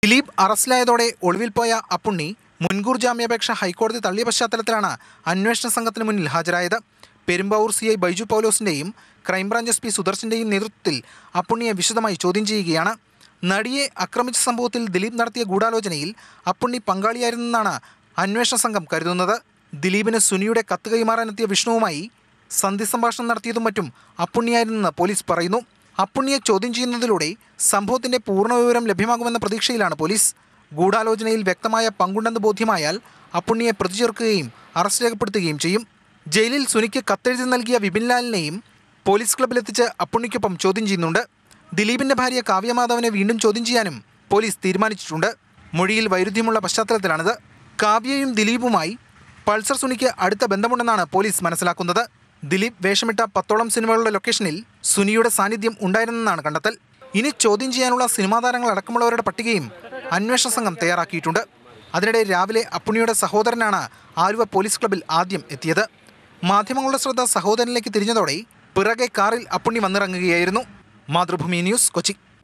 ദിലീപ് അറസ്റ്റിലായതോടെ ഒളിവിൽ പോയ അപ്പുണ്ണി മുൻകൂർ ജാമ്യാപേക്ഷ ഹൈക്കോടതി തള്ളിയ പശ്ചാത്തലത്തിലാണ് അന്വേഷണ സംഘത്തിന് മുന്നിൽ ഹാജരായത്. പെരുമ്പാവൂർ CI ബൈജു പൗലോസിന്റെയും ക്രൈംബ്രാഞ്ച് SP സുദർശന്റെയും നേതൃത്വത്തിൽ അപ്പുണ്ണിയെ വിശദമായി ചോദ്യം ചെയ്യുകയാണ്. നടിയെ ആക്രമിച്ച സംഭവത്തിൽ ദിലീപ് നടത്തിയ ഗൂഢാലോചനയിൽ അപ്പുണ്ണി പങ്കാളിയായിരുന്നെന്നാണ് അന്വേഷണ സംഘം കരുതുന്നത്. ദിലീപിന് സുനിയുടെ കത്ത് കൈമാറാനെത്തിയ വിഷ്ണുവുമായി സന്ധി സംഭാഷണം നടത്തിയതും മറ്റും അപ്പുണ്ണിയായിരുന്നെന്ന് പോലീസ് പറയുന്നു. അപ്പുണ്ണിയെ ചോദ്യം ചെയ്യുന്നതിലൂടെ സംഭവത്തിന്റെ പൂർണ്ണ വിവരം ലഭ്യമാകുമെന്ന പ്രതീക്ഷയിലാണ് പോലീസ്. ഗൂഢാലോചനയിൽ വ്യക്തമായ പങ്കുണ്ടെന്ന് ബോധ്യമായാൽ അപ്പുണ്ണിയെ പ്രതി ചേർക്കുകയും അറസ്റ്റ് രേഖപ്പെടുത്തുകയും ചെയ്യും. ജയിലിൽ സുനിക്ക് കത്തെഴുതി നൽകിയ വിപിൻലാലിനെയും പോലീസ് ക്ലബ്ബിലെത്തിച്ച് അപ്പുണ്ണിക്കൊപ്പം ചോദ്യം ചെയ്യുന്നുണ്ട്. ദിലീപിന്റെ ഭാര്യ കാവ്യ മാധവനെ വീണ്ടും ചോദ്യം ചെയ്യാനും പോലീസ് തീരുമാനിച്ചിട്ടുണ്ട്. മൊഴിയിൽ വൈരുദ്ധ്യമുള്ള പശ്ചാത്തലത്തിലാണിത്. കാവ്യയും ദിലീപുമായി പൾസർ സുനിക്ക് അടുത്ത ബന്ധമുണ്ടെന്നാണ് പോലീസ് മനസ്സിലാക്കുന്നത്. ദിലീപ് വേഷമിട്ട 10ഓളം സിനിമകളുടെ ലൊക്കേഷനിൽ സുനിയുടെ സാന്നിധ്യം ഉണ്ടായിരുന്നെന്നാണ് കണ്ടെത്തൽ. ഇനി ചോദ്യം ചെയ്യാനുള്ള സിനിമാ താരങ്ങൾ അടക്കമുള്ളവരുടെ പട്ടികയും അന്വേഷണ സംഘം തയ്യാറാക്കിയിട്ടുണ്ട്. അതിനിടെ രാവിലെ അപ്പുണ്ണിയുടെ സഹോദരനാണ് ആലുവ പോലീസ് ക്ലബ്ബിൽ ആദ്യം എത്തിയത്. മാധ്യമങ്ങളുടെ ശ്രദ്ധ സഹോദരനിലേക്ക് തിരിഞ്ഞതോടെ പിറകെ കാറിൽ അപ്പുണ്ണി വന്നിറങ്ങുകയായിരുന്നു. മാതൃഭൂമി ന്യൂസ്, കൊച്ചി.